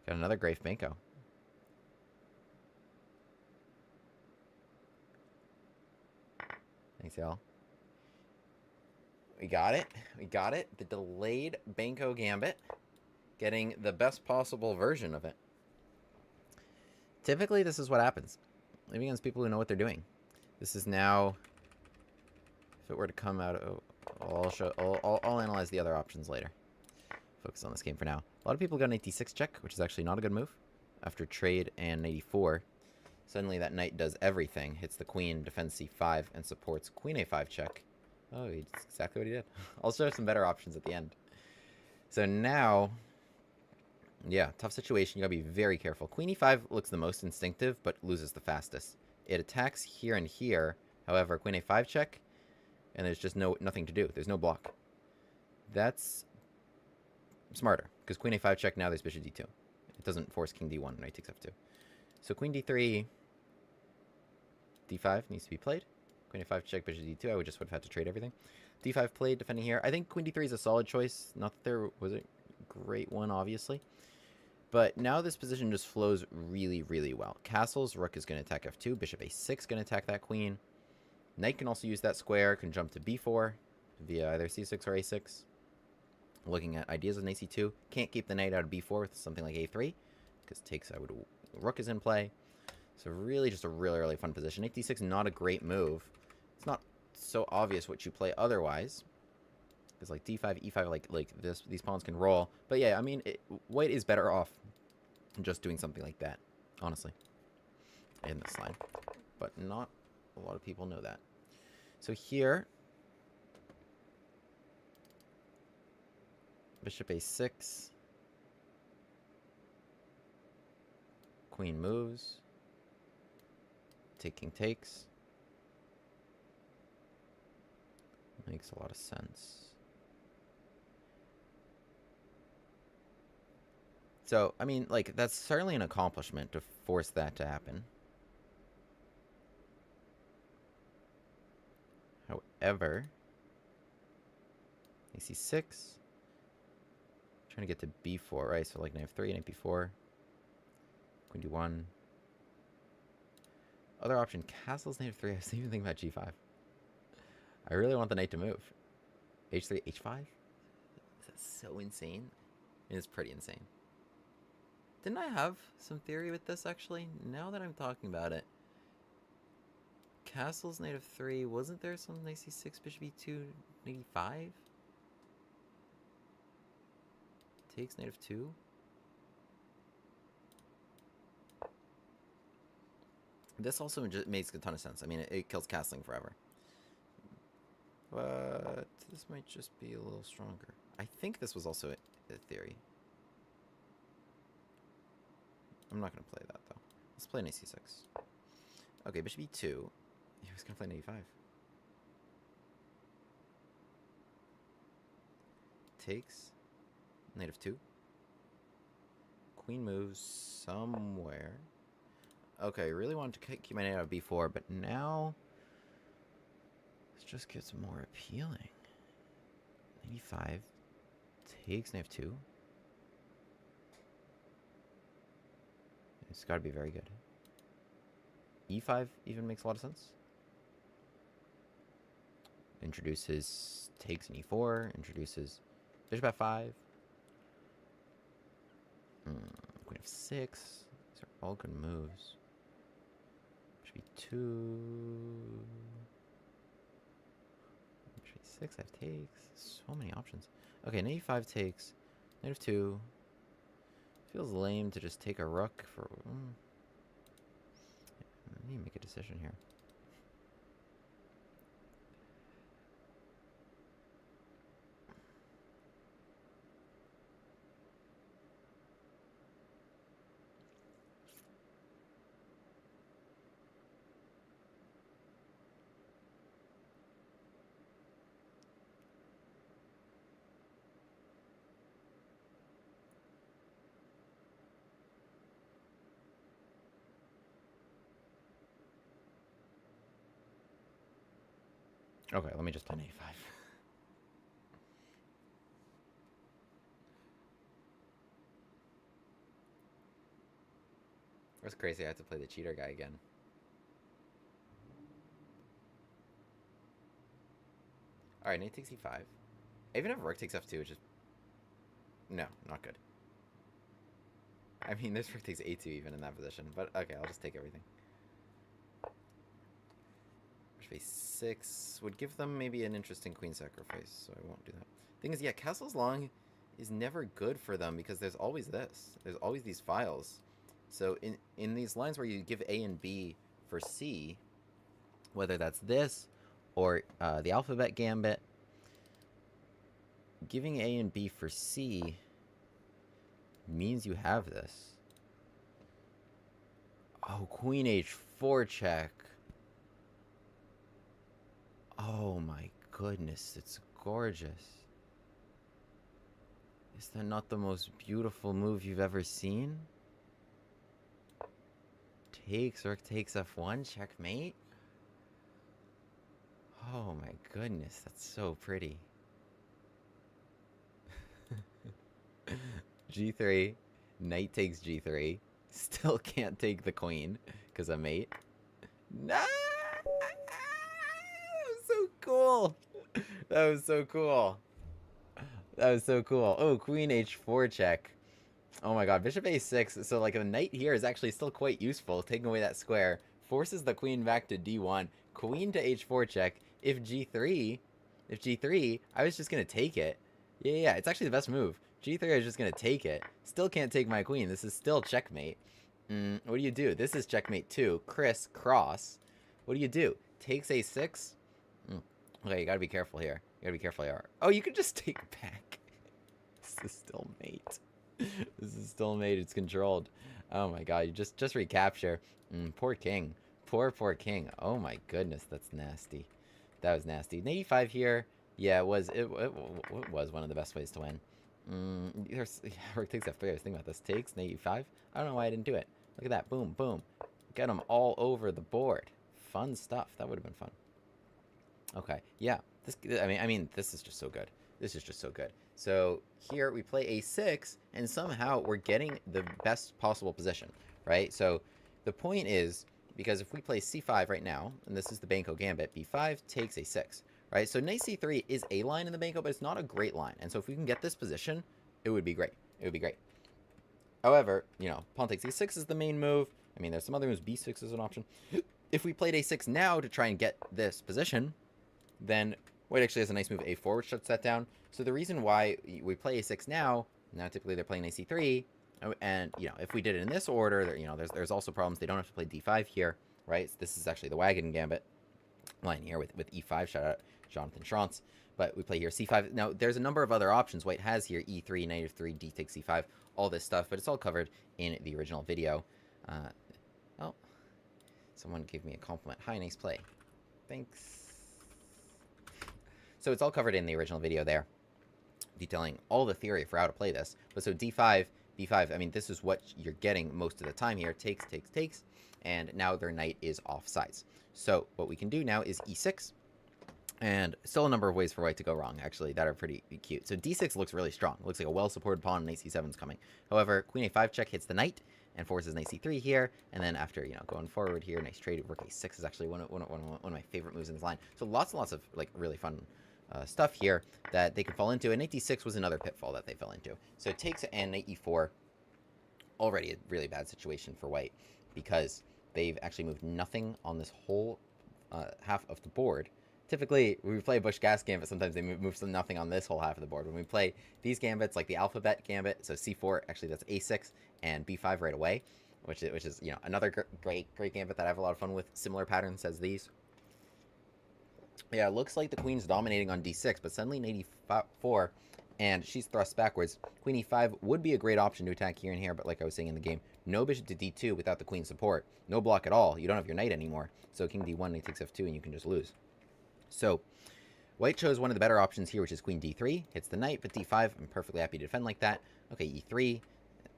Got another Graif-Benko. Thanks, y'all. We got it. We got it. The delayed Benko Gambit. Getting the best possible version of it. Typically, this is what happens. Even against people who know what they're doing. This is now... If it were to come out... I'll analyze the other options later. Focus on this game for now. A lot of people got an 86 check, which is actually not a good move. After trade and 84. Suddenly that knight does everything. Hits the queen, defends c5, and supports queen a5 check. Oh, that's exactly what he did. I'll show some better options at the end. So now... Yeah, tough situation. You gotta be very careful. Queen e5 looks the most instinctive, but loses the fastest. It attacks here and here. However, queen a5 check, and there's just nothing to do. There's no block. That's smarter, because queen a5 check, now there's bishop d2. It doesn't force king d1, knight takes f2. So queen d3, d5 needs to be played. Queen a5 check, bishop d2. I would just would have had to trade everything. d5 played, defending here. I think queen d3 is a solid choice. Not that there was a great one, obviously. But now this position just flows really, really well. Castles, rook is going to attack f2. Bishop a6 going to attack that queen. Knight can also use that square. Can jump to b4 via either c6 or a6. Looking at ideas of knight c2. Can't keep the knight out of b4 with something like a3. Because takes, rook is in play. So really just a really, really fun position. Knight d6, not a great move. It's not so obvious what you play otherwise. Because like d5, e5, like these pawns can roll. But yeah, I mean, white is better off just doing something like that, honestly, in this line. But not a lot of people know that. So here, bishop a6, queen moves, taking takes. Makes a lot of sense. So, I mean, like, that's certainly an accomplishment to force that to happen. However, ac6, trying to get to b4, right? So, like, knight f3, knight b4, queen d1. Other option, castles, knight f3. I was even thinking about g5. I really want the knight to move. h3, h5? Is that so insane? It's pretty insane. Didn't I have some theory with this, actually? Now that I'm talking about it. Castles, knight of 3. Wasn't there some knight c6, bishop e2, knight e5? Takes knight of 2. This also just makes a ton of sense. I mean, it kills castling forever. But this might just be a little stronger. I think this was also a theory. I'm not going to play that, though. Let's play knight c6. Okay, bishop e2. He was going to play knight e5. Takes. Knight of 2. Queen moves somewhere. Okay, really wanted to keep my knight out of b4, but now this just gets more appealing. Knight e5. Takes knight of 2. It's got to be very good. e5 even makes a lot of sense. Introduces takes in e4. Introduces bishop f5. Queen f6. These are all good moves. Bishop e2. Bishop e6. I have takes. So many options. Okay, knight e5 takes. Knight of 2. Feels lame to just take a rook for... I need to make a decision here. Okay, let me just play a5. That's crazy. I have to play the cheater guy again. All right, knight takes e5. I even have rook takes f2, which is no, not good. I mean, this rook takes a2 even in that position, but okay, I'll just take everything. Bishop a6 would give them maybe an interesting queen sacrifice, so I won't do that. Thing is, yeah, castles long is never good for them because there's always this. There's always these files. So in these lines where you give A and B for C, whether that's this or the alphabet gambit, giving A and B for C means you have this. Oh, queen h4 check. Oh my goodness, it's gorgeous. Is that not the most beautiful move you've ever seen? Takes, rook takes f1, checkmate. Oh my goodness, that's so pretty. g3, knight takes g3. Still can't take the queen because I'm mate. No! That was so cool. That was so cool. That was so cool. Oh, queen h4 check. Oh my god, bishop a6. So like the knight here is actually still quite useful. Taking away that square forces the queen back to d1. Queen to h4 check. If g3, I was just gonna take it. Yeah, it's actually the best move. g3, I was just gonna take it. Still can't take my queen. This is still checkmate. What do you do? This is checkmate 2. Cross. What do you do? Takes a6. Okay, you gotta be careful here. Oh, you could just take back. This is still mate. This is still mate. It's controlled. Oh my god, you just recapture. Poor king. Poor king. Oh my goodness, that's nasty. That was nasty. Knight e5 here. Yeah, it was one of the best ways to win. Rook takes f3. I was thinking about this. Takes, knight e5. I don't know why I didn't do it. Look at that. Boom, boom. Get them all over the board. Fun stuff. That would have been fun. Okay, yeah. I mean, this is just so good. This is just so good. So here we play a6, and somehow we're getting the best possible position, right? So the point is, because if we play c5 right now, and this is the Benko gambit, b5 takes a6, right? So knight c3 is a line in the Benko, but it's not a great line. And so if we can get this position, it would be great. It would be great. However, you know, pawn takes e6 is the main move. I mean, there's some other moves. b6 is an option. If we played a6 now to try and get this position, then white actually has a nice move a4, which shuts that down. So the reason why we play a6 now typically they're playing a3, and, you know, if we did it in this order, there, you know, there's also problems. They don't have to play d5 here, right? So this is actually the wagon gambit line here with e5. Shout out Jonathan Schrantz. But we play here c5. Now, there's a number of other options. White has here e3, knight f3, d takes c5, all this stuff, but it's all covered in the original video. Oh, someone gave me a compliment. Hi, nice play. Thanks. So it's all covered in the original video there, detailing all the theory for how to play this. But so d5, b5, I mean, this is what you're getting most of the time here. Takes, and now their knight is off sides. So what we can do now is e6, and still a number of ways for white to go wrong, actually, that are pretty cute. So d6 looks really strong. It looks like a well-supported pawn, knight c7 is coming. However, queen a5 check hits the knight, and forces knight c3 here, and then after, you know, going forward here, nice trade, rook a6 is actually one of my favorite moves in this line. So lots and lots of, like, really fun stuff here that they could fall into, and knight d6 was another pitfall that they fell into. So it takes and knight e4, already a really bad situation for white, because they've actually moved nothing on this whole half of the board. Typically, when we play Bush Gas Gambit, sometimes they move some nothing on this whole half of the board. When we play these gambits, like the Alphabet Gambit, so c4, actually that's a6, and b5 right away, which is, you know, another great gambit that I have a lot of fun with. Similar patterns as these. Yeah, it looks like the queen's dominating on d6, but suddenly knight e4, and she's thrust backwards. Queen e5 would be a great option to attack here and here, but like I was saying in the game, no bishop to d2 without the queen support. No block at all. You don't have your knight anymore. So king d1, knight takes f2, and you can just lose. So white chose one of the better options here, which is queen d3. Hits the knight, but d5, I'm perfectly happy to defend like that. Okay, e3.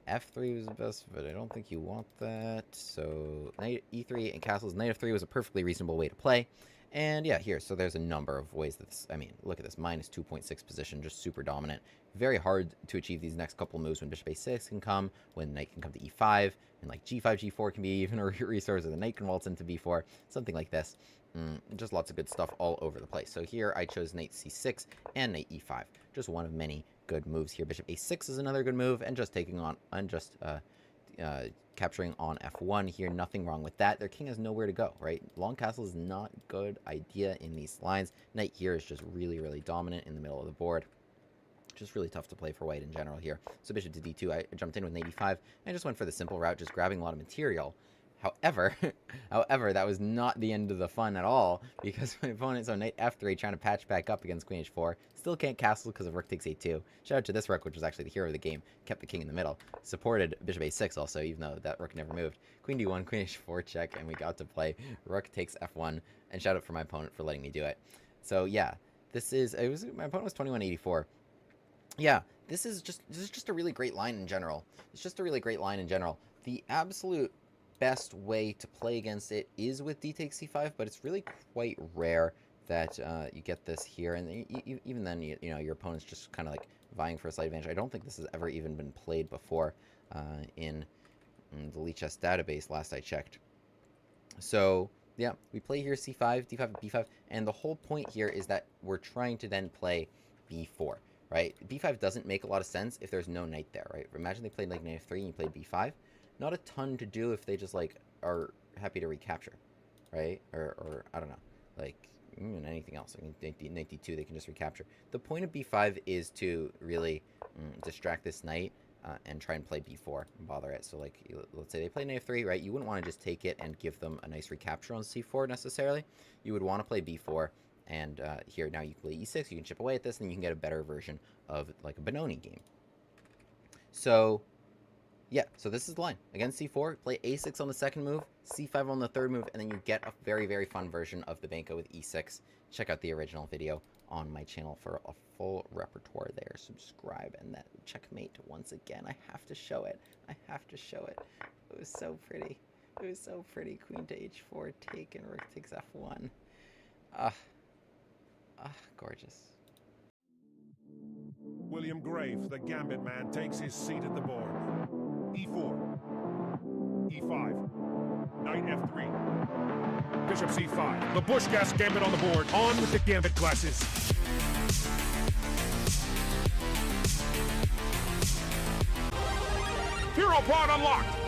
f3 was the best, but I don't think you want that. So knight e3 and castles. Knight f3 was a perfectly reasonable way to play. And yeah, here, so there's a number of ways that this, I mean, look at this, minus 2.6 position, just super dominant. Very hard to achieve these next couple moves when bishop a6 can come, when knight can come to e5, and like g5, g4 can be even a resource, or the knight can waltz into b4, something like this. Just lots of good stuff all over the place. So here I chose knight c6 and knight e5. Just one of many good moves here. Bishop a6 is another good move, and just taking on, capturing on f1 here, nothing wrong with that. Their king has nowhere to go, right? Long castle is not a good idea in these lines. Knight here is just really, really dominant in the middle of the board. Just really tough to play for white in general here. So bishop to d2, I jumped in with knight e5, and just went for the simple route, just grabbing a lot of material. However, that was not the end of the fun at all, because my opponent, so knight f3, trying to patch back up against queen h4, still can't castle because of rook takes a2. Shout out to this rook, which was actually the hero of the game, kept the king in the middle. Supported bishop a6 also, even though that rook never moved. Queen d1, queen h4 check, and we got to play rook takes f1, and shout out for my opponent for letting me do it. So yeah, my opponent was 2184. Yeah, this is just a really great line in general. It's just a really great line in general. The absolute best way to play against it is with d takes c5, but it's really quite rare that you get this here, and even then, you know, your opponent's just kind of like vying for a slight advantage. I don't think this has ever even been played before in the Lichess database last I checked. So yeah, we play here c5, d5, b5, and the whole point here is that we're trying to then play b4, right? b5 doesn't make a lot of sense if there's no knight there, right? Imagine they played like knight f3 and you played b5. Not a ton to do if they just like are happy to recapture, right? Or I don't know, like anything else. I mean, knight d2, they can just recapture. The point of b5 is to really distract this knight and try and play b4 and bother it. So like, let's say they play knight f3, right? You wouldn't want to just take it and give them a nice recapture on c4 necessarily. You would want to play b4, and here now you play e6. You can chip away at this, and you can get a better version of like a Benoni game. So yeah, so this is the line. Against c4, play a6 on the second move, c5 on the third move, and then you get a very, very fun version of the Benko with e6. Check out the original video on my channel for a full repertoire there. Subscribe, and that checkmate once again. I have to show it. I have to show it. It was so pretty. It was so pretty. Queen to h4, take, and rook takes f1. Gorgeous. William Graif, the Gambit man, takes his seat at the board. e4, e5, knight f3, bishop c5. The Bushcast Gambit on the board. On with the Gambit classes. Hero pod unlocked.